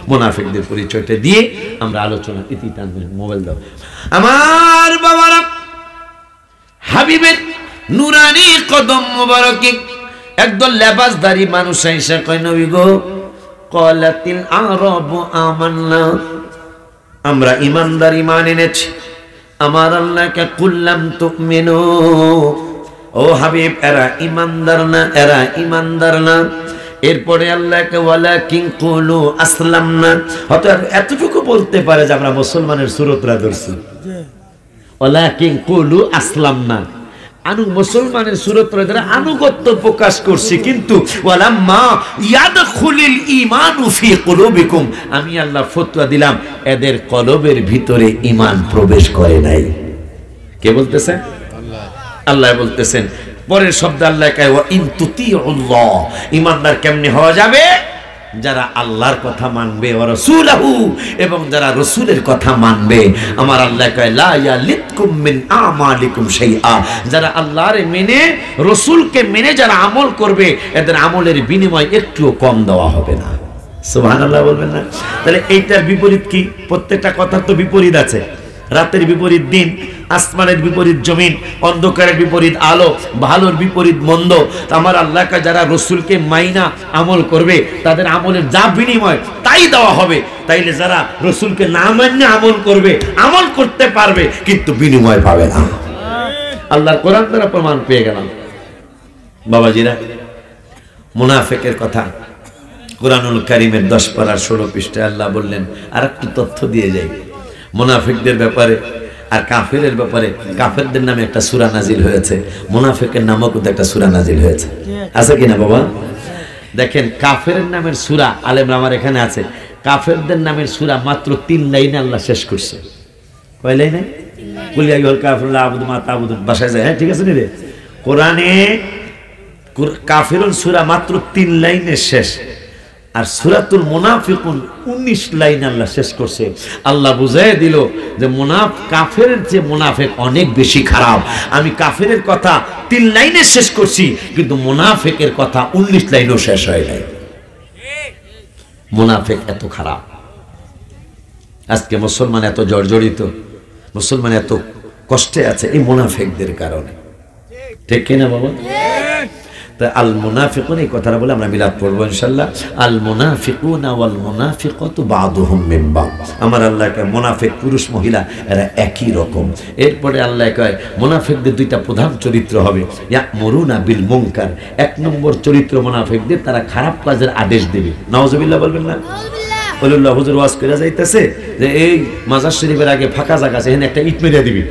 মুনাফিকদের পরিচয়টা দিয়ে আমরা আলোচনা ইতি টানব। মোবাইল দাও আমার বাবারা, হাবিবের নুরানি কদম মুবারকে একদল লেবাসধারী মানুষ এসে কয়, নবী গো, ক্বালাতিল আরাবু আমান্না, আমরা ঈমানদার, ঈমান এনেছি। আমার আল্লাহকে কুল্লাম তুমিনু, ও হাবিব এরা ঈমানদার না, এরা ঈমানদার না। এরপরে আল্লাহকে ওয়ালাকিন কুলু আসলামনা, হয়তো এতটুকু বলতে পারে যে আমরা মুসলমানের সূরতরা ধরছি, ওয়ালাকিন কুলু আসলামনা, মুসলমানের সূরতরা দ্বারা আনুগত্য প্রকাশ করছি, কিন্তু ওয়ালাম্মা ইয়াদখুলিল ঈমানু ফি কুলুবিকুম, আমি আল্লাহ ফতোয়া দিলাম এদের কলবের ভিতরে ঈমান প্রবেশ করে নাই। কে বলতেছেন? আল্লাহ বলতেছেন। পরের শব্দ আল্লাহ কয়, ওয়া ইন তুতিউল্লাহ, ঈমানদার কেমনে হওয়া যাবে? যারা আল্লাহর কথা মানবে, ওয়া রাসূলহু, এবং যারা রাসূলের কথা মানবে। আমার আল্লাহ কয়, লা ইয়ালিতকুম মিন আমালিকুম শাইআ, যারা আল্লাহর মেনে, রাসূলকে মেনে যারা আমল করবে, এদের আমলের বিনিময় একটুও কম দেওয়া হবে না। সুবহানাল্লাহ বলবেন না? তাহলে এইটার বিপরীত কি? প্রত্যেকটা কথার তো বিপরীত আছে। রাতের বিপরীত দিন, আসমানের বিপরীত জমিন, অন্ধকারের বিপরীত আলো, ভালোর বিপরীত মন্দ। আমার আল্লাহকে যারা রসুলকে মাইনা আমল করবে, তাদের আমলের যা বিনিময় তাই দেওয়া হবে। তাইলে যারা রসুলকে না মাইনে আমল করবে, আমল করতে পারবে কিন্তু বিনিময় পাবে না। আল্লাহর কোরআন দ্বারা প্রমাণ পেয়ে গেলাম। বাবাজিরা, মুনাফিকের কথা কোরআনুল কারীমের 10 পারার 16 পৃষ্ঠায় আল্লাহ বললেন। আর একটু তথ্য দিয়ে যাই মুনাফিকদের ব্যাপারে আর কাফেরের ব্যাপারে। কাফেরদের নামে একটা সূরা নাজিল হয়েছে, মুনাফিকের নামও কিন্তু একটা সূরা নাজিল হয়েছে, আছে কিনা বাবা? দেখেন, কাফেরের নামের সূরা আলে ইমরান আমার এখানে আছে। কাফেরদের নামের সূরা মাত্র 3 লাইনে আল্লাহ শেষ করছে। কয় লাইনে? কুল ইয়া আইয়ুহাল কাফিরুন লা আ'বুদু মা তা'বুদুন। বাসায় যায়, হ্যাঁ ঠিক আছে নি রে? কোরআনে কাফিরুন সূরা মাত্র 3 লাইনে শেষ। আর সূরাতুল মুনাফিকুন 19 লাইন আল্লাহ শেষ করছে। আল্লাহ বুঝাই দিল যে কাফেরের যে মুনাফিক অনেক বেশি খারাপ। আমি কাফেরের কথা 3 লাইনে শেষ করছি, কিন্তু মুনাফিকের কথা 19 লাইনও শেষ হয় নাই। মুনাফিক এত খারাপ। আজকে মুসলমান এত জর্জরিত, মুসলমান এত কষ্টে আছে এই মুনাফিকদের কারণে। ঠিক কিনা বাবা? তা আল মুনাফিকুন, এই কথাটা বলে আমরা মিলাদ পড়বো ইনশাআল্লাহ। আল মুনাফিকুনা ওয়াল মুনাফিকাতু বা'দুহুম মিন বা'দ। আমার আল্লাহ কয় মুনাফিক পুরুষ মহিলা এরা একই রকম। এরপরে আল্লাহ কয় মুনাফিকদের 2টা প্রধান চরিত্র হবে। ইয়া'মুরুনা বিল মুনকার, 1 নম্বর চরিত্র মুনাফিকদের, তারা খারাপ কাজের আদেশ দেবে। নাউজুবিল্লাহ বলবেন না? বলুল্লাহ হুজুর ওয়াজ করে যাইতেছে যে এই মাজার শরীফের আগে ফাঁকা জায়গা আছে, এখানে একটা ইট মেরে দিবি।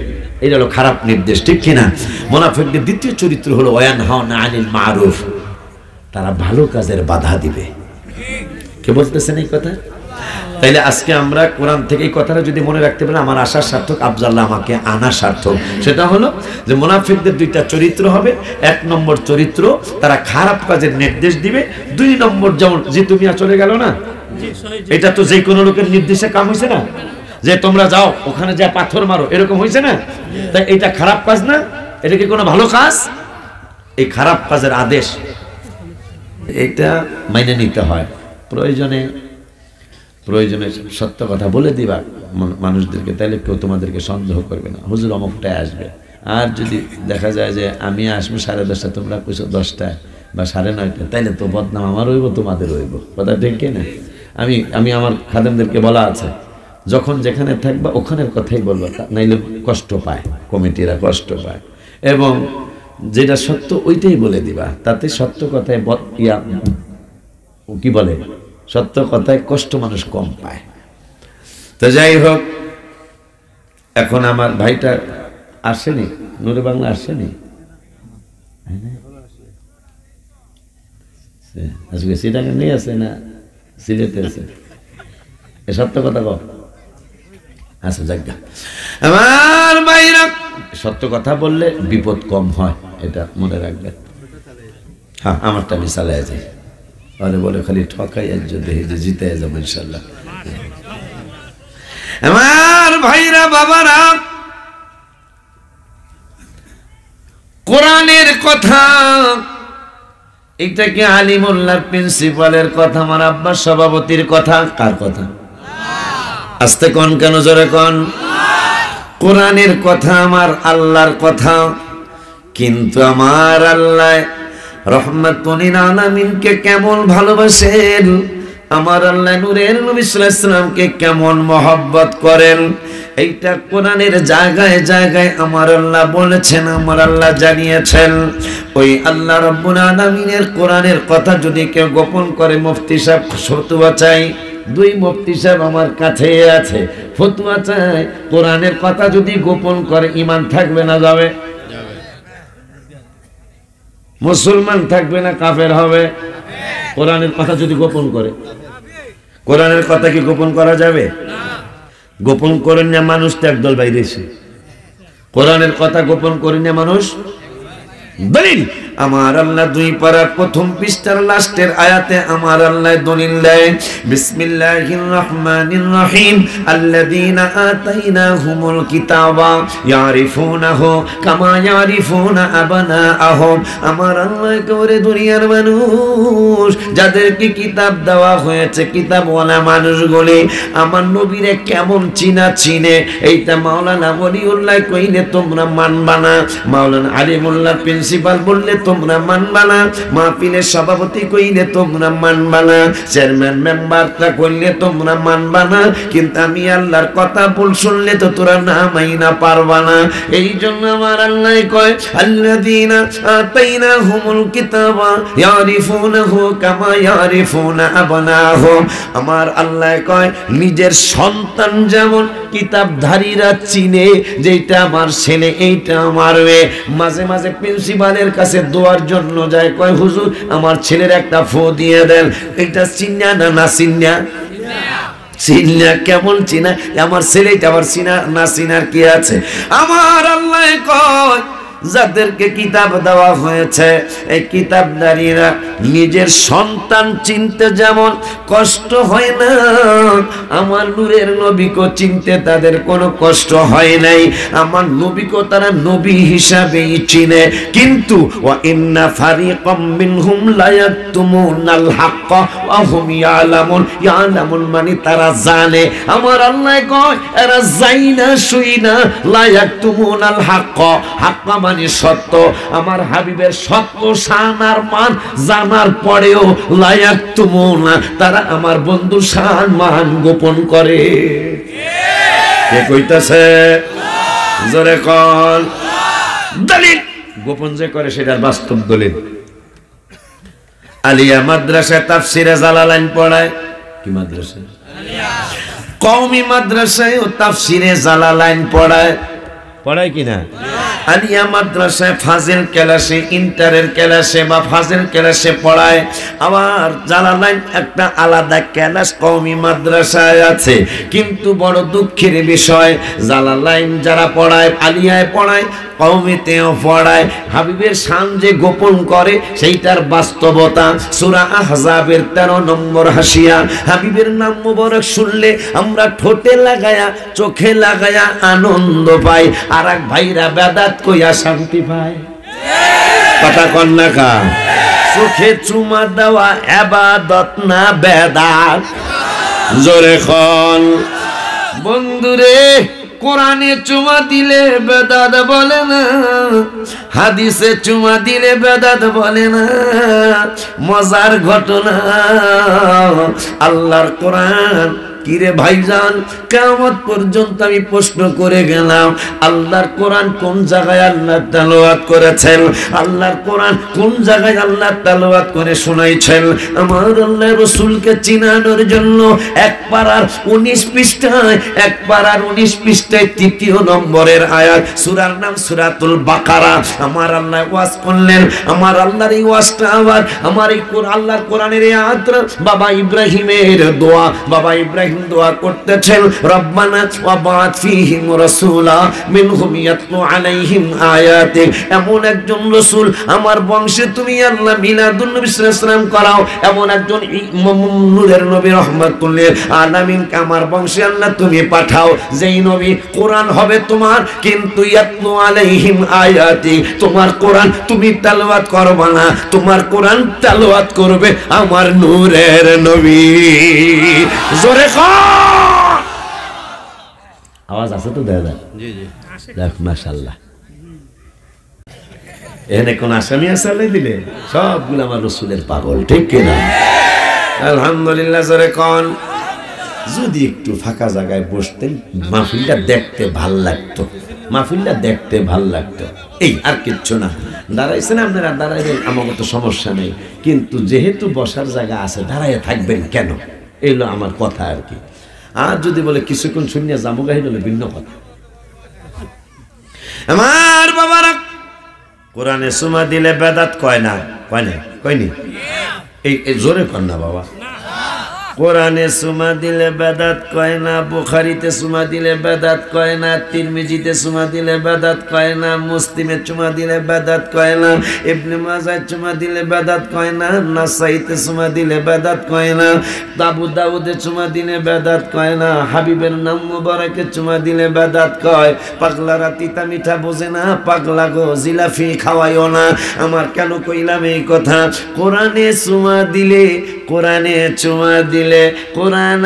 এটা হলো খারাপ নির্দেশ, ঠিক কিনা? মুনাফিকদের 2য় চরিত্র হলো ওয়ায়ানহাউনা আনিল মারুফ, তারা ভালো কাজের বাধা দিবে। কে বলতেছেন এই কথা? তাইলে আজকে আমরা কোরআন থেকে এই কথাটা যদি মনে রাখতে পারি, আমার আশার সার্থক, আফজাল্লাহ আমাকে আনা সার্থক। সেটা হলো যে মুনাফিকদের 2টা চরিত্র হবে। 1 নম্বর চরিত্র, তারা খারাপ কাজের নির্দেশ দিবে। 2 নম্বর, যেমন জিতু মিয়া চলে গেল না, এটা তো যে কোনো লোকের নির্দেশে কাম হয়েছে না, যে তোমরা যাও ওখানে যা পাথর মারো, এরকম হয়েছে না? তাই এটা খারাপ কাজ না? এটা কি কোনো ভালো কাজ? এই খারাপ কাজের আদেশ এটা মাইনে নিতে হয়। প্রয়োজনে সত্য কথা বলে দিবা মানুষদেরকে, তাহলে কেউ তোমাদেরকে সন্দেহ করবে না, হুজুর অমুকটায় আসবে। আর যদি দেখা যায় যে আমি আসবো 10:30, তোমরা কইছো 10টায় বা 9:30, তাইলে তো বদনাম আমার হইব, তোমাদের হইব। কথা ঠিক কিনা? আমি আমার খাদেমদেরকে বলা আছে, যখন যেখানে থাকবা ওখানের কথাই বলবা, নাইলে কষ্ট পায়, কমিটিরা কষ্ট পায়। এবং যেটা সত্য ওইটাই বলে দিবা, তাতে সত্য কথায় কি বলে, সত্য কথায় কষ্ট মানুষ কম পায়। তো যাই হোক, এখন আমার ভাইটা আসেনি, নূরে বাংলা আসেনি, আজকে সিটাকে নিয়ে আসে না সিলেটে আছে, এ সত্য কথা কও। আচ্ছা জায়গা, আমার ভাইরা, সত্য কথা বললে বিপদ কম হয়, এটা মনে রাখবেন। হ্যাঁ, আমারটা আমি চালাই যাই, আরে বলে খালি ঠকাই যদি জিতে যাবো ইনশাল্লাহ। আমার ভাইরা বাবারা, কোরআনের কথা এটা কি আলিমুল্লাহর প্রিন্সিপালের কথা, আমার আব্বার সভাপতির কথা? কার কথা? আস্তে কোন, কেন জোরে কোন? কোরআনের কথা, আমার আল্লাহর কথা। কিন্তু আমার আল্লাহ রহমাতুল লিল আলামিনকে কেমন ভালোবাসেন, আমার আল্লাহ নূরের নবী সাল্লাল্লাহু আলাইহি সাল্লামকে কেমন মহব্বত করেন, এইটা কোরআনের জায়গায় জায়গায় আমার আল্লাহ বলেছেন, আমার আল্লাহ জানিয়েছেন। ওই আল্লাহ রাব্বুল আলামিনের কোরআনের কথা যদি কেউ গোপন করে, মুফতি সাহেব ফতোয়া চাই, দুই মুফতি সাহেব আমার কাছে আছে, ফতোয়া চাই, কোরআনের কথা যদি গোপন করে ঈমান থাকবে না যাবে? মুসলমান থাকবে না কাফের হবে? কোরআনের কথা যদি গোপন করে, কোরআনের কথা কি গোপন করা যাবে? গোপন করেন না মানুষ তো একদল বাইরে এসে, কোরআনের কথা গোপন করেন না মানুষ। দলিল আমার আল্লাহ দুই পারার প্রথম পৃষ্ঠার লাস্টের আয়াতে আমার আল্লাহ দলিল দেয়, বিসমিল্লাহির রহমানির রহিম, আল্লাযীনা আতাইনাহুমুল কিতাবা ইয়ারিফুনাহু কামা ইয়ারিফুনা আবনাআহুম। আমার আল্লাহ করে দুনিয়ার মানুষ যাদেরকে কিতাব দেওয়া হয়েছে, কিতাবওয়ালা মানুষগুলি আমার নবীরে কেমন চিনে, এইটা মাওলানা ওলিউল্লাহ কইলে তোমরা মানবা না, মাওলানা আলিমুল্লাহ প্রিন্সিপাল বললে তোমরা মানবা না, মাহফিলের সভাপতি কইলে তোমরা মানবা না, চেয়ারম্যান মেম্বারটা কইলে তোমরা মানবা না, কিন্তু আমি আল্লাহর কথা বল শুনলে তো তোরা না মাইনা পারবা না। এই জন্য আমার আল্লাহ কয়, আল্লাযীনা আতাইনাহুমুল কিতাবা ইয়ারিফুনাহু কামা ইয়ারিফুনা আবনাহুম। আমার আল্লাহ কয়, নিজের সন্তান যেমন কিতাবধারীরা চিনে, যেটা আমার ছেলে, এইটা আমার মেয়ে। মাঝে মাঝে প্রিন্সিপালের কাছে দোয়ার জন্য যায়, কয় হুজুর আমার ছেলের একটা ফো দিয়ে দেন, এটা চিন্না না চিন্না? চিন্না। কেমন চিনা? আমার ছেলেটা আমার চিনা না চিনার কি আছে? আমার আল্লাহ কয়, যাদেরকে কিতাব দেওয়া হয়েছে এই কিতাবদারীরা নিজের সন্তান চিনতে যেমন কষ্ট হয় না, আমার নূরের নবীকে চিনতে তাদের কোনো কষ্ট হয় নাই। আমার নবীকে তারা নবী হিসাবেই চিনে। কিন্তু ওয়া ইন্না ফারিকাম মিনহুম লা ইয়াকতুমুনাল হক ওয়া হুম ইয়ালামুন। ইয়ালামুন মানে তারা জানে। আমার আল্লাহ কয়, এরা জাইনা শুইনা লা ইয়াকতুমুনাল হক, হক মানে সত্য। আমার হাবিবের সত্য শান আর মান জানার পরেও লা ইয়াকতুমুনা, তারা আমার বন্ধু শান মান গোপন করে। কে কইতাছে? জোরে কল। দলিল গোপন যে করে সেটার বাস্তব দলিল। আলিয়া মাদ্রাসায় তাফসিরে জালালাইন পড়ায়। কি মাদ্রাসা? কওমি মাদ্রাসায় ও তাফসিরে জালালাইন পড়ায়। পড়ায় কিনা? আলিয়া মাদ্রাসায় ফাজিল ক্লাসে, ইন্টারের ক্লাসে বা ফাজিল ক্লাসে পড়ায়। আবার জালালাইন একটা আলাদা ক্লাস কওমি মাদ্রাসায় আছে। কিন্তু বড় দুঃখের বিষয়, জালালাইন যারা পড়ায়, আলিয়ায় পড়ায়, কওমিতেও পড়ায়, হাবিবের শান যে গোপন করে সেইটার বাস্তবতা। সূরা আহজাবের 13 নম্বর হাসিয়া, হাবিবের নাম মুবারক শুনলে আমরা ঠোঁটে লাগায়া চোখে লাগায়া আনন্দ পাই, আর এক ভাইরা বেদাত কইয়া শান্তি পায়। কথা কন না কা? চোখে চুমা দেওয়া ইবাদত না বেদাত? জোরে কন। বন্ধুরে, কোরআনে চুমা দিলে বেদাত বলে না, হাদিসে চুমা দিলে বেদাত বলে না। মজার ঘটনা, আল্লাহর কোরআন কিরে ভাইজান, কিয়ামত পর্যন্ত আমি প্রশ্ন করে গেলাম, আল্লাহর কোরআন কোন জায়গায় আল্লাহ তেলাওয়াত করেছেন? আল্লাহর কোরআন কোন জায়গায় আল্লাহ তেলাওয়াত করে শোনাইছেন? আমার আল্লাহ রাসূলকে চিনানোর জন্য এক পারার 19 পৃষ্ঠায়, এক পারার 19 পৃষ্ঠায় 3 নম্বরের আয়াত, সূরার নাম সূরাতুল বাকারা। আমার আল্লাহ ওয়াজ করলেন। আমার আল্লাহর এই ওয়াজটা আবার আমার এই আল্লাহর কোরআনের এই আয়াত বাবা ইব্রাহিমের দোয়া। বাবা ইব্রাহিম ইব্রাহিম দোয়া করতেছেন, রব্বানা ওয়াবাত ফীহিম রাসূলা মিনহুম ইয়াতলু আলাইহিম আয়াতিক। এমন একজন রাসূল আমার বংশে তুমি আল্লাহ মিলাদুন নবী সাল্লাল্লাহু আলাইহি ওয়াসাল্লাম করাও, এমন একজন নূরের নবী রহমাতুল লিল আলামিন আমার বংশে আল্লাহ তুমি পাঠাও, যেই নবী কোরআন হবে তোমার, কিন্তু ইয়াতলু আলাইহিম আয়াতি, তোমার কোরআন তুমি তেলাওয়াত করবে না, তোমার কোরআন তেলাওয়াত করবে আমার নূরের নবী। জোরে কর, আওয়াজ আছে তো দাদা? জি জি, দেখ মাশাআল্লাহ। এখানে কোন আসামি আসালে দিলে সবগুলো আমার রাসূলের পাগল, ঠিক কিনা? আলহামদুলিল্লাহ। জোরে কোন। যদি একটু ফাঁকা জায়গায় বসতেন মাহফিলটা দেখতে ভাল লাগতো, মাহফিলটা দেখতে ভাল লাগতো। এই আর কিচ্ছু না। দাঁড়াইছেন আপনারা, দাঁড়াইবেন, আমার তো সমস্যা নেই, কিন্তু যেহেতু বসার জায়গা আছে দাঁড়াইয়া থাকবেন কেন, এলো আমার কথা আর কি। আর যদি বলে কিছুক্ষণ শুনিয়া যাবো গাহিল হলে ভিন্ন কথা। আমার বাবারা, কোরআনে সুমা দিলে বেদাত কয় না, কয় না, কয়নি? এই জোরে কর না বাবা। কোরআনে সুমা দিলে বেদাত কয় না, বুখারীতে সুমা দিলে বেদাত কয় না, তিরমিজিতে সুমা দিলে বেদাত কয় না, মুসলিমে চুমা দিলে বেদাত কয় না, ইবনে মাজাহ চুমা দিলে বেদাত কয় না, নাসাইতে চুমা দিলে বেদাত কয় না, আবু দাউদে চুমা দিলে বেদাত কয় না, হাবিবের নাম মুবারকে চুমা দিলে বেদাত কয়। পাগলারা তিতা মিঠা বোঝে না, পাগলা গো জিলাফি খাওয়াইও না। আমার কেন কইলাম এই কথা? কোরআনে চুমা দিলে, কোরআনে চুমা দিলে, কোরআন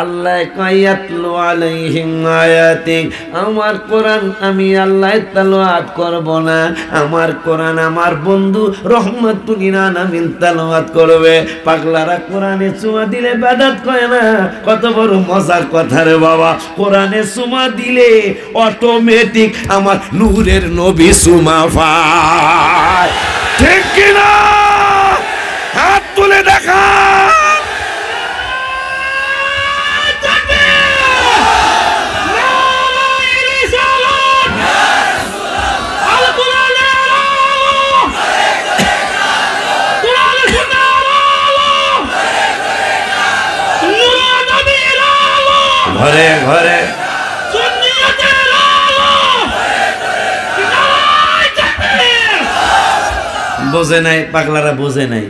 আল্লাহ কায়াতলু আলাইহিম আয়াতিক, আমার কোরআন আমি আল্লাহ তেলাওয়াত করব না, আমার কোরআন আমার বন্ধু রহমাতুল লিল আলামিন তেলাওয়াত করবে। পাগলারা কোরআনে চুমা দিলে বেদাত কয় না, কত বড় মজার কথা রে বাবা। কোরআনে চুমা দিলে অটোমেটিক আমার নূরের নবী চুমা পায়, ঠিক কি না? হাত তুলে দেখা। ঘরে ঘরে বোঝে নাই, পাগলারা বোঝে নাই।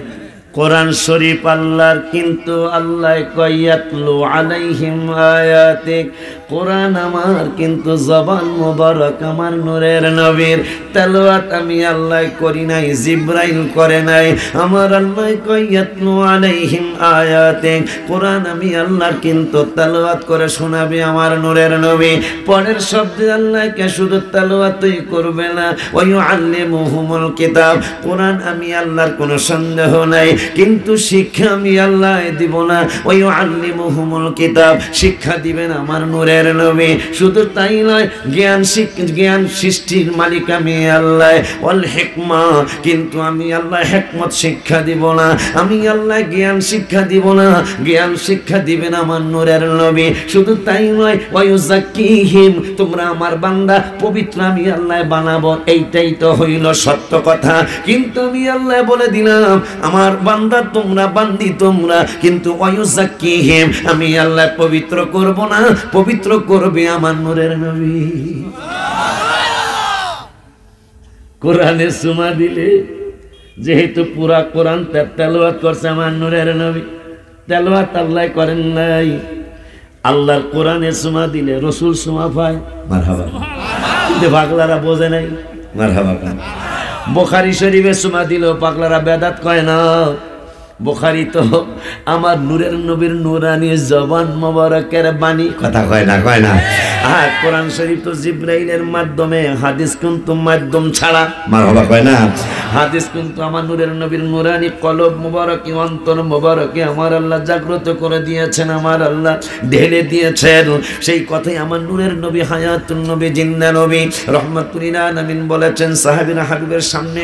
কোরআন শরীফ আল্লাহর, কিন্তু আল্লাহ কায়াতলু আলাইহিম আয়াতিক, কোরআন আমার কিন্তু জবান মোবারক আমার নূরের নবীর, তেলাওয়াত আমি আল্লাহ করি নাই, জিবরাইল করে নাই, আমার আল্লাহ কায়াতলু আলাইহিম আয়াতিক, কোরআন আমি আল্লাহর কিন্তু তেলাওয়াত করে শোনাবে আমার নূরের নবী। পরের শব্দে আল্লাহকে শুধু তেলাওয়াতই করবে না, ওয়া ইউআল্লিমুহুমুল কিতাব, কোরআন আমি আল্লাহর কোনো সন্দেহ নাই, কিন্তু শিক্ষা আমি আল্লাহ দিব না। ওয়া ইউআল্লিমুহুমুল কিতাব, শিক্ষা দিবেন আমার নূরের নবী। শুধু তাই নয়, জ্ঞান সৃষ্টির মালিক আমি আল্লাহ, ওয়াল হিকমা, কিন্তু আমি আল্লাহ হিকমত শিক্ষা দিব না, আমি আল্লাহ জ্ঞান শিক্ষা দিব না, জ্ঞান শিক্ষা দিবেন আমার নূরের নবী। শুধু তাই নয়, ওয়া ইউযাক্কিহিম, তোমরা আমার বান্দা পবিত্র আমি আল্লাহ বানাবো, এইটাই তো হইল সত্য কথা। কিন্তু আমি আল্লাহ বলে দিলাম আমার বান্দা তোমরা, বান্দি তোমরা, কিন্তু ওয়া ইউযাক্কিহিম, আমি আল্লাহ পবিত্র করব না, পবিত্র করবে আমার নূরের নবী। কোরআনে সুমা দিলে, যেহেতু পুরা কোরআন তেলাওয়াত করছে আমার নূরের নবী, তেলাওয়াত আল্লাহ করেন নাই, আল্লাহর কোরআনে সুমা দিলে রাসূল সুমা পায়, মারহাবা। কিন্তু পাগলারা বোঝে নাই, মারহাবা। বুখারী শরীফে সুমা দিলেও পাগলারা বেদাত কয় না। বুখারী তো আমার নূরের নবীর নূরানী জবান মোবারকের বাণী, কথা কয় না, কয় না। আর কোরআন শরীফ তো জিবরাইলের মাধ্যমে, হাদিস কিন্তু মাধ্যম ছাড়া, মারহাবা কয় না। হাদিস কিন্তু আমার নূরের নবীর নূরানী কলব মোবারকে, অন্তর মোবারকে আমার আল্লাহ জাগ্রত করে দিয়েছেন, আমার আল্লাহ ঢেলে দিয়েছেন। সেই কথাই আমার নূরের নবী হায়াতুন নবী, জিন্দা নবী রহমাতুল লিল আলামিন বলেছেন। সাহাবীরা হাবিবের সামনে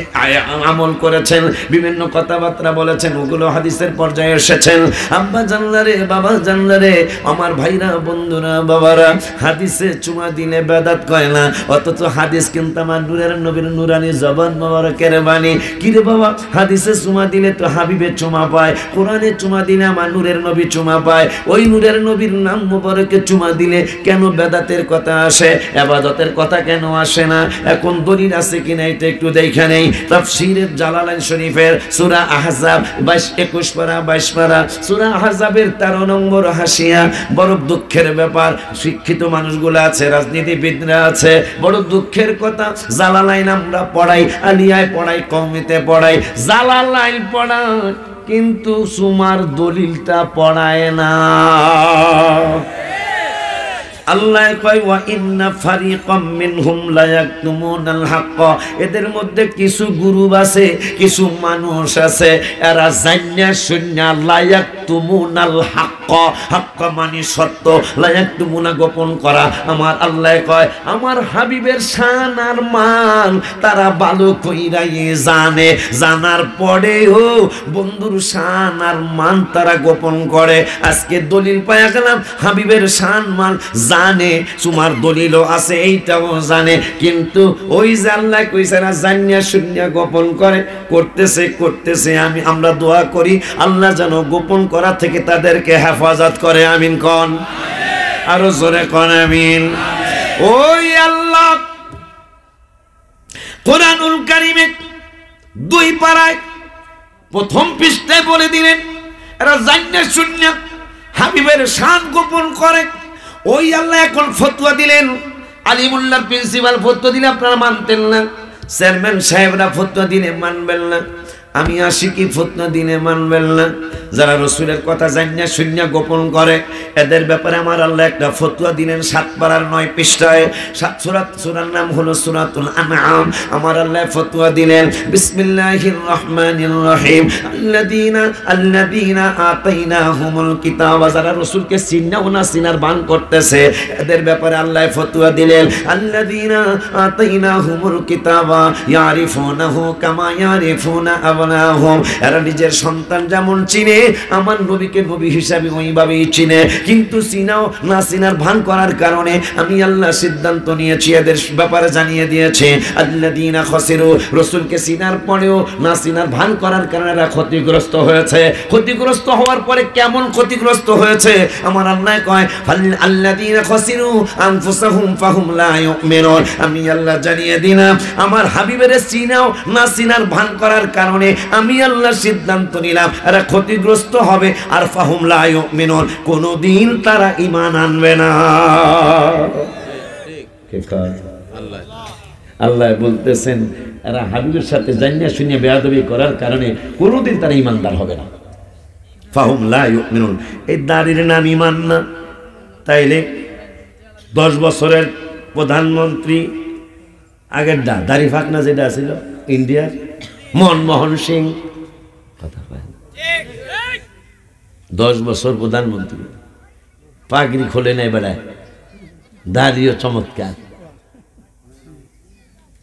আমল করেছেন, বিভিন্ন কথাবার্তা বলেছেন, ওগুলো হলো হাদিসের পর্যায়ে এসেছেন। আব্বা জানলারে, বাবা জানলারে, আমার ভাইরা, বন্ধুরা, বাবারা, হাদিসে চুমা দিলে বেদাত কয় না, অথচ হাদিস কিন্তু আমার নূরের নবীর নূরানি জবান মোবারকের বাণী। কি রে বাবা, হাদিসে চুমা দিলে তো হাবিবে চুমা পায়, কোরআনে চুমা দিলে আমার নূরের নবী চুমা পায়, ওই নূরের নবীর নাম মোবারকে চুমা দিলে কেন বেদাতের কথা আসে, ইবাদতের কথা কেন আসে না? এখন দলিল আছে কিনা এটা একটু দেখে নেই। তাফসীরে জালালাইন শরীফের সূরা আহজাব 21 পারা 22 পারা, সূরা আহজাবের 13 নম্বর হাসিয়া। বড় দুঃখের ব্যাপার, শিক্ষিত মানুষগুলো আছে, রাজনীতিবিদরা আছে, বড় দুঃখের কথা। জালালাইন আমরা পড়াই, আলিয়ায় পড়াই, কওমিতে পড়াই, জালালাইন পড়াই, কিন্তু সুমার দলিলটা পড়ায় না। আল্লাহ কয় ওয়া ইন্না ফারিকাম মিনহুম লা ইয়াকতুমুনাল হক, এদের মধ্যে কিছু গুরু আছে, কিছু মানুষ আছে, এরা জান্না শুননা লা ইয়াকতুমুনাল হক, হক মানে সত্য, লা ইয়াকতুমুনা গোপন করা। আমার আল্লাহ কয় আমার হাবিবের শান আর মান তারা ভালো কইরাই জানে, জানার পরেও বন্ধুর শান আর মান তারা গোপন করে। আজকে দলিল পায়া গেলাম হাবিবের শান মান জানে, তোমার দলিলও আছে, এইটাও জানে, কিন্তু ওই যে আল্লাহ কইছে না জানিয়া শুনিয়া গোপন করে, করতেছে। আমরা দোয়া করি আল্লাহ যেন গোপন করা থেকে তাদেরকে হেফাজত করে। আমিন কোন, আরো জোরে কোন আমিন। ওই আল্লাহ কোরআনুল কারীমে 2 পারায় প্রথম পৃষ্ঠায় বলে দিলেন এরা জানিয়া শুনিয়া হাবিবের শান গোপন করে। ওই আল্লাহ এখন ফতোয়া দিলেন, আলিমুল্লাহর প্রিন্সিপাল ফতোয়া দিলে আপনারা মানতেন না, চেয়ারম্যান সাহেবরা ফতোয়া দিলে মানবেন না, আমি আশিকি ফতোয়া দিলে মানবেন না। যারা রাসূলের কথা জানিয়া শুনিয়া গোপন করে এদের ব্যাপারে আমার আল্লাহ একটা ফতোয়া দিলেন 7 পারার 9 পৃষ্ঠায়। সূরার নাম হলো সূরাতুল আনআম। আমার আল্লাহ ফতোয়া দিলেন বিসমিল্লাহির রহমানির রহিম, আল্লাযীনা আতাইনাহুমুল কিতাব, যারা রাসূলকে চিনাও না চিনার ভান করতেছে এদের ব্যাপারে আল্লাহ ফতোয়া দিলেন আল্লাযীনা আতাইনাহুমুল কিতাবা ইয়ারিফুনাহু কামা ইয়ারিফুনা আবনাহুম, এরা নিজের সন্তান যেমন চিনে আমার নবীকে নবী হিসাবে ওইভাবেই চিনে, কিন্তু চিনাও না চিনার ভান করার কারণে আমি আল্লাহ সিদ্ধান্ত নিয়েছি এদের ব্যাপারে জানিয়ে দিয়েছে আল্লাযীনা খাসিরু, রাসূলকে চিনার পরেও না চিনার ভান করার কারণে এরা ক্ষতিগ্রস্ত হয়েছে। ক্ষতিগ্রস্ত হওয়ার পরে কেমন ক্ষতিগ্রস্ত হয়েছে আমার আল্লাহ কয় আল্লাযীনা খাসিরু আনফুসাহুম ফাহুম লা ইউমিনুন, আমি আল্লাহ জানিয়ে দিলাম আমার হাবিবের চিনাও না চিনার ভান করার কারণে আমি আল্লাহ সিদ্ধান্ত নিলাম এরা ক্ষতিগ্রস্ত হবে, আর ফাহুম লা ইউমিনুন, কোনদিন তারা ঈমান আনবে না। আল্লাহ বলতেছেন এরা হাবিবের সাথে জানিয়া শুনিয়া বেয়াদবি করার কারণে কোনদিন তারা ঈমানদার হবে না। ফাহুম লা ইউমিনুন, এই দাড়ির নাম ঈমান না? তাইলে 10 বছরের প্রধানমন্ত্রী আগের দাড়ি ফাঁকনা যেটা ছিল ইন্ডিয়ার মনমোহন সিং, কথা পায় 10 বছর প্রধানমন্ত্রী, পাগড়ি খোলে নাই বেড়ায়, দাড়িও চমৎকার।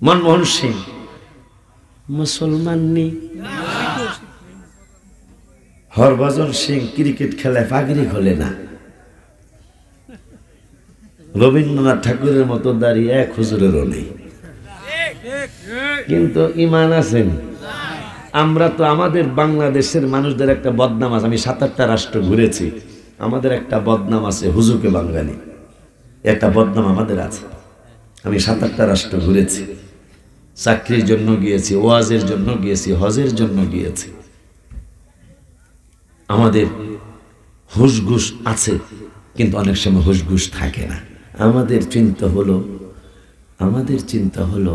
মনমোহন সিং মুসলমান নি। হরভজন সিং ক্রিকেট খেলায় পাগড়ি খোলে না। রবীন্দ্রনাথ ঠাকুরের মতো দাঁড়িয়ে এক হুজুরেরও নেই, কিন্তু ঈমান আছেন। আমরা তো আমাদের বাংলাদেশের মানুষদের একটা বদনাম আছে, আমি 7-8টা রাষ্ট্র ঘুরেছি, আমাদের একটা বদনাম আছে হুজুকে বাঙালি, একটা বদনাম আমাদের আছে। আমি 7-8টা রাষ্ট্র ঘুরেছি, চাকরির জন্য গিয়েছি, ওয়াজের জন্য গিয়েছি, হজের জন্য গিয়েছি। আমাদের হুশঘুস আছে, কিন্তু অনেক সময় হুশঘুস থাকে না। আমাদের চিন্তা হলো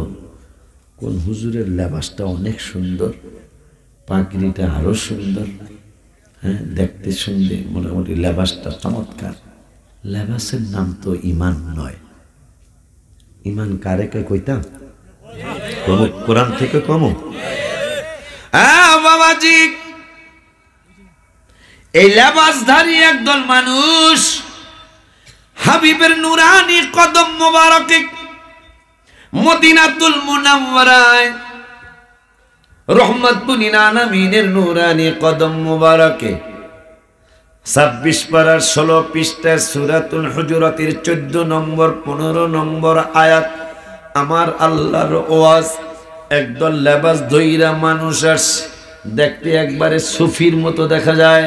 কোন হুজুরের লেবাসটা অনেক সুন্দর, পাগড়িটা আরো সুন্দর, হ্যাঁ দেখতে শুনতে মোটামুটি লেবাসটা চমৎকার। লেবাসের নাম তো ঈমান নয়। ঈমান কারে কে কইতাম? কোরআন থেকে কমো? বাবাজি, এই লেবাসধারী একদল মানুষ হাবিবের নুরানি কদম মোবারকে মদিনাতুল মুনাওয়ারায় রহমাতুল লিল আলামিনের নূরানি কদম মুবারকে 26 পারার 16 পৃষ্ঠা সূরাতুল হুজুরাতের 14 নম্বর 15 নম্বর আয়াত। আমার আল্লাহর ওয়াজ। একদল লেবাস ধইরা মানুষ আসছে, দেখতে একবারে সুফির মতো দেখা যায়,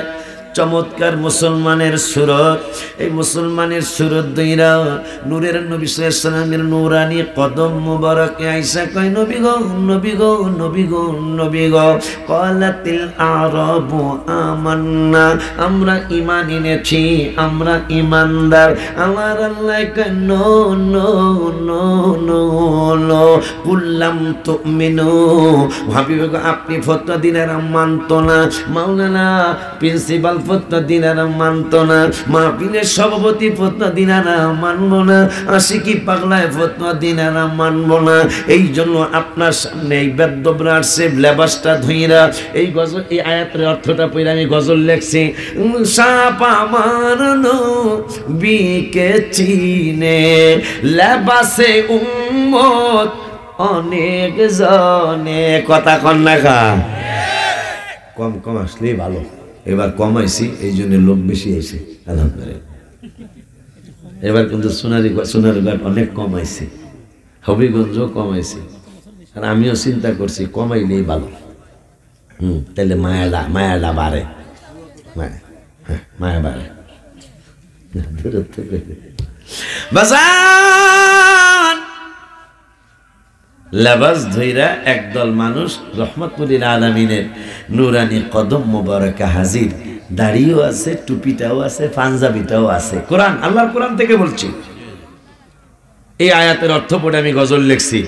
চমৎকার মুসলমানের সুরত। এই মুসলমানের সুরত দইরা নূরের নবী সাল্লাল্লাহু আলাইহি সাল্লামের নূরানি কদম মুবারকে আইসা কয়, নবী গো, নবী গো, নবী গো, নবী গো। ক্বালাতিল আরাবু আমান্না, আমরা ঈমান এনেছি, আমরা ঈমানদার। আমার আল্লাহ কয়, no no no no no, কুল্লাম তুমিনু। ভাবিবে আপনি ফতোয়া দিনার মানতো না, মাওলানা প্রিন্সিপাল ফতোয়া দিনারা মানতো না, মাহফিলের সভাপতি ফতোয়া দিনারা মানবো না, আশিকি পাগলায় ফতোয়া দিনারা মানবো না। এই জন্য আপনার সামনে এই বেদ্যবরা আসছে লেবাসটা ধুইরা এই গজল, এই আয়াতের অর্থটা পড়ে আমি গজল লেখছি। সাপ আমার নবীকে চিনে, লেবাসে উম্মত অনেক জনে। কথা কন না খা, কম কম আসলেই ভালো। এবার কমাইছি, এই জন্য লোক বেশি আইছে আলহামদুলিল্লাহ। এবার কিন্তু সোনারঘাট অনেক কমাইছে, হবিগঞ্জও কমাইছে। আর আমিও চিন্তা করছি কমাইলেই ভালো। তাহলে মায়াটা বাড়ে, মায়া বাড়ে। লেবাস ধইরা একদল মানুষ রহমাতুল লিল আলামিনের নূরানি কদম মুবারকে হাজির। দাড়িও আছে, টুপিটাও আছে, পাঞ্জাবিটাও আছে। কোরআন, আল্লাহর কোরআন থেকে বলছি। এই আয়াতের অর্থ পড়ে আমি গজল লিখছি।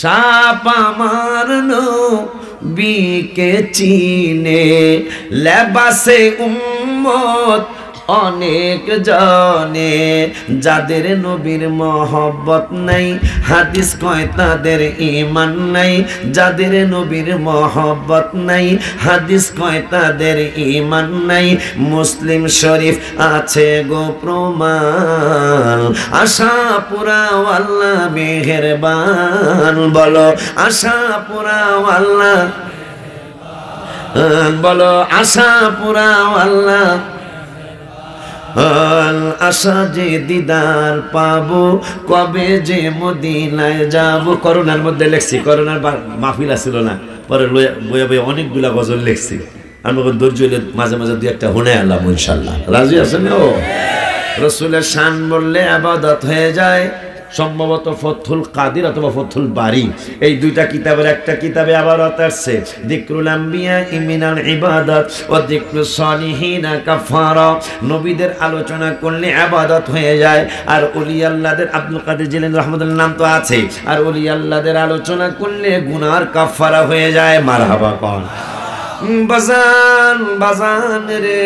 সাপ আমার নবীকে চিনে, লেবাসে উম্মত অনেক জনে। যাদের নবীর মহব্বত নাই, হাদিস কয় তাদের ঈমান নাই। যাদের নবীর মহব্বত নাই, হাদিস কয় তাদের ঈমান নাই। মুসলিম শরীফ আছে গো প্রমাণ, আশা পুরা আল্লাহ মেহেরবান। বলো আশা পুরা আল্লাহ, বলো আশা পুরা আল্লাহ। আশা যে দিদার পাবো, কবে যে মদিনায় যাবো। করোনার মধ্যে লেখছি, করোনার মাহফিল আসছিল না, পরে বইয়া বইয়া অনেকগুলা গজল লেখছি। আমি ধৈর্য হইলে মাঝে মাঝে দুই একটা হুনে আল্লাহ ইনশাল্লাহ। রাজি আছেন? ও রসুলের শান বললে ইবাদত হয়ে যায়। সম্ভবত ফথুল কাদির অথবা ফথুল বারি, এই দুইটা কিতাবের একটা কিতাবে আবার আসছে যিকরুল আম্বিয়া মিনাল ইবাদাত ওয়া যিকরুস সালিহিনা কাফারা। নবীদের আলোচনা করলে ইবাদত হয়ে যায়। আর ওলি আল্লাহদের, আব্দুল কাদের জিলানী রাহমাতুল্লাহ নাম তো আছে, আর ওলি আল্লাহদের আলোচনা করলে গুনার কাফারা হয়ে যায়। মারহাবা কন। বাজান বাজান রে,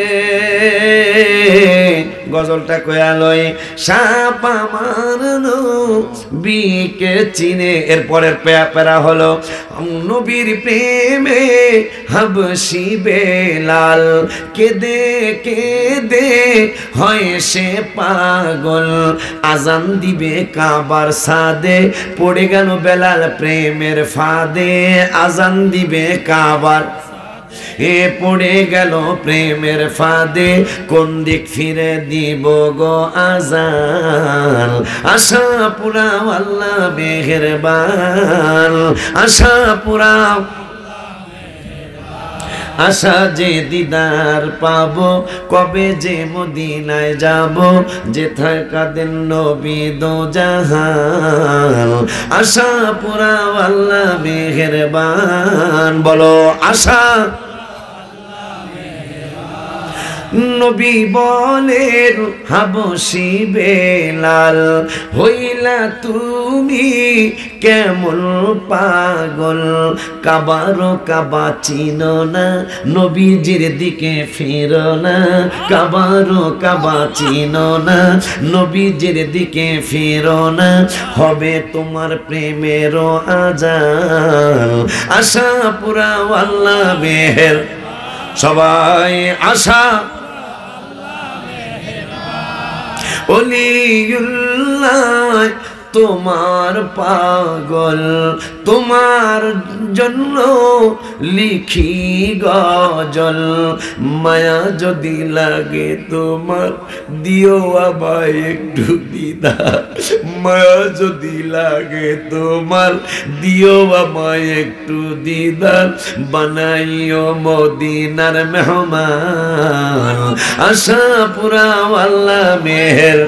গজলটা কয়া লয়। সাপ আমার নবীকে চিনে। এরপরের প্যারা হলো নবীর প্রেমে হাবশি বেলাল, কেঁদে কেঁদে হয় সে পাগল। আজান দিবে কাবার সাদে, পড়ে গেল বেলাল প্রেমের ফাঁদে। আজান দিবে কাবার, এ পড়ে গেল প্রেমের ফাঁদে। কোন দিক ফিরে দিব গো আজান। আশা পুরাও আল্লাহ মেহেরবান, আশা পুরাও। আশা যে দিদার পাবো, কবে যে মদিনায় যাব। যেথায় কাঁদেন নবী দো জাহান। আশা পুরাও আল্লাহ মেহেরবান। বলো আশা। নবী বলেন হাবশি বেলাল, হইলা তুমি কেমন পাগল। কাবারো কাবা চিনো না, নবীজির দিকে ফিরো না। কাবারো কাবা চিনো না, নবীজির দিকে ফিরো না। হবে তোমার প্রেমেরও আজান। আশা পুরাও আল্লাহ মেহের। সবাই আশা। ওলিউল্লাহ তোমার পাগল, তোমার জন্য লিখি গজল। মায়া যদি লাগে তোমার দিও আমায় একটু দিদার, মায়া যদি লাগে তোমার দিও আমায় একটু দিদার। বানাইও মদিনার মেহমান, আশা পুরা আল্লাহ মেহের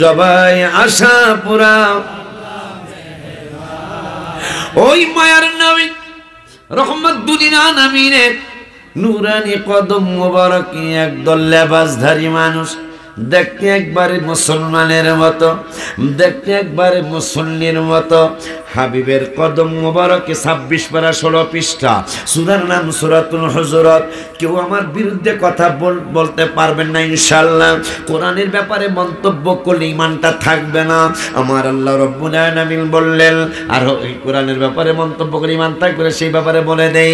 জবাই, আশা পুরা। ওই মায়ার নবী রহমাতুল আলামিনের নুরানি কদম মোবারকে একদল লেবাসধারী মানুষ, দেখতে একবারে মুসলমানের মতো, দেখতে একবারে মুসল্লির মতো। হাবিবের কদম মোবারকে 26 পারা 16 পৃষ্ঠা, সূরার নাম সূরাতুল হুজুরাত। কেউ আমার বিরুদ্ধে কথা বলতে পারবেন না ইনশাআল্লাহ। কোরআনের ব্যাপারে মন্তব্য করলে ঈমানটা থাকবে না। আমার আল্লাহ রাব্বুল আলামিন বললেন, আর এই কোরআনের ব্যাপারে মন্তব্য করে ঈমান থাকবে না, সেই ব্যাপারে বলে দেই।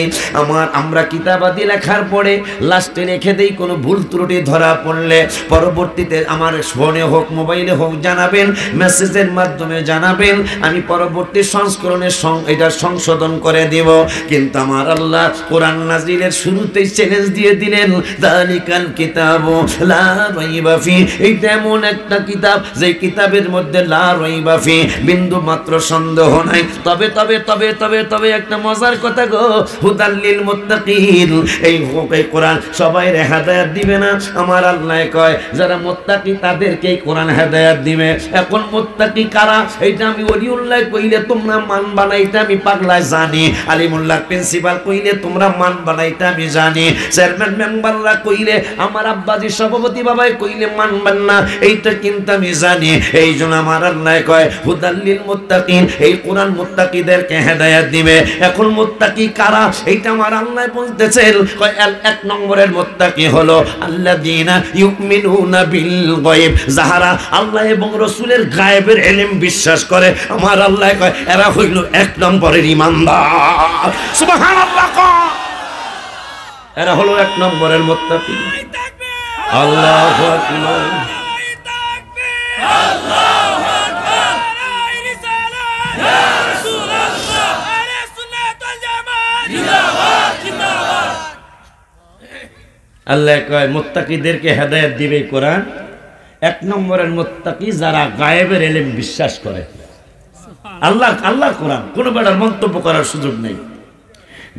আমরা কিতাবাদি লেখার পরে লাস্টে রেখে দেই, কোনো ভুল ত্রুটি ধরা পড়লে পরবর্তীতে আমার ফোনে হোক মোবাইলে হোক জানাবেন, মেসেজের মাধ্যমে জানাবেন, আমি পরবর্তী সংস্করণে এটা সংশোধন করে দিব। কিন্তু আমার আল্লাহ কোরআন নাজিলের শুরুতেই চ্যালেঞ্জ দিয়ে দিলেন, যালিকাল কিতাবু লা রাইবা ফি, এইটা এমন একটা কিতাব যে কিতাবের মধ্যে লা রাইবা ফি, বিন্দু মাত্র সন্দেহ নাই। তবে তবে তবে তবে তবে একটা মজার কথা গো, হুদাল লিল মুত্তাকিন, এই কোরআন সবাই হেদায়েত দিবে না। আমার আল্লাহ কয় যারা মুত্তাকি তাদেরকেই কোরআন হেদায়েত দিবে। এখন মুত্তাকি কারা এইটা আমি ওলিউল্লাহ কইলে তোমরা মানবা না, এটা আমি পাগলায় জানি। আলিমুল্লাহ প্রিন্সিপাল কইলে তোমরা মানবা না, এটা আমি জানি। চেয়ারম্যান মেম্বাররা কইলে, আমার আব্বাজি সভাপতি বাবাই কইলে মানবেন না, এইটা কিন্তু আমি জানি। এই জন্য আমার আল্লাহ কয় হুদাল লিল মুত্তাকিন, এই কোরআন মুত্তাকিদেরকে হেদায়েত দিবে। এখন মুত্তাকি কারা এইটা আমার আল্লাহ বলতেছেন, কয় 1 নম্বরের মুত্তাকি হলো আল্লাযীনা ইউমিনুনা বিল গায়ব, যারা আল্লাহ এবং রাসূলের গায়েবের ইলম বিশ্বাস করে। আমার আল্লাহ কয় এরা হইল 1 নম্বরের ঈমানদার। সুবহানাল্লাহ, এরা হলো 1 নম্বরের মুত্তাকি। আল্লাহু আকবার, আল্লাহু আকবার, ইয়া রাসূলুল্লাহ, আরে সুন্নাতুল জামাত জিন্দাবাদ জিন্দাবাদ। আল্লাহ কয় মুত্তাকিদেরকে হেদায়েত দিবে কোরআন। 1 নম্বরের মুত্তাকি যারা গায়েবের ইলম বিশ্বাস করে। আল্লাহ কোরআন, কোনো বেটার মন্তব্য করার সুযোগ নেই।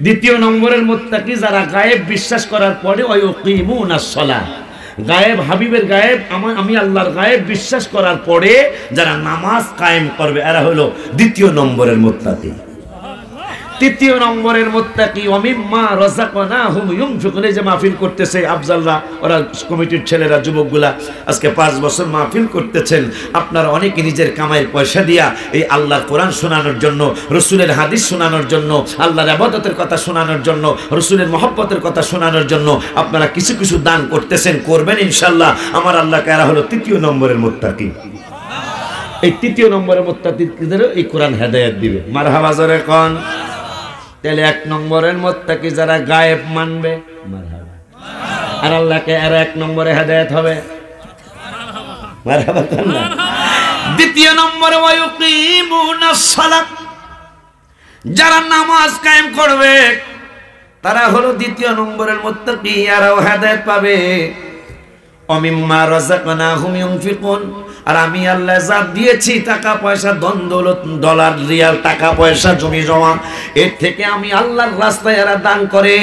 2 নম্বরের মুত্তাকি যারা গায়েব বিশ্বাস করার পরে ওয়াকিমুনাস সালাহ, গায়েব হাবিবের গায়েব আমি আল্লাহর গায়েব বিশ্বাস করার পরে যারা নামাজ কায়েম করবে, এরা হলো 2 নম্বরের মুত্তাকি। 3 নম্বরের মুত্তাকি ওয়ামিম্মা রাযাকনাহুম ইউনফিকুন। এই যে মাহফিল করতেছে আফজালরা, ওরা কমিটির ছেলেরা যুবকগুলা আজকে 5 বছর মাহফিল করতেছেন। আপনারা অনেকে নিজের কামাইয়ের পয়সা দিয়া এই আল্লাহর কোরআন শোনানোর জন্য, রসুলের হাদিস শোনানোর জন্য, আল্লাহর ইবাদতের কথা শোনানোর জন্য, রসুলের মহব্বতের কথা শোনানোর জন্য আপনারা কিছু কিছু দান করতেছেন, করবেন ইনশাআল্লাহ। আমার আল্লাহ কারা হলো 3 নম্বরের মুত্তাকি। এই 3 নম্বরের মুত্তাকিদের এই কোরআন হেদায়েত দিবে। মারহাবা জোরে কোন। তাহলে 1 নম্বরের মুত্তাকি যারা গায়েব মানবে, মারহাবা। আর আল্লাহকে এরা 1 নম্বরে হেদায়েত হবে, মারহাবা কোন না। 2 নম্বরে ওয়ায়ুকিমুনাস সালাত, যারা নামাজ কায়েম করবে তারা হলো 2 নম্বরের মুত্তাকি, এরাও হেদায়েত পাবে। ওয়ামিম্মা রাযাকনাহুম ইউনফিকুন, আর আমি আল্লাহ যা দিয়েছি টাকা পয়সা, ধন দৌলত, ডলার রিয়াল, টাকা পয়সা, জমি জমা, এর থেকে আমি আল্লাহর রাস্তায় এরা দান করে,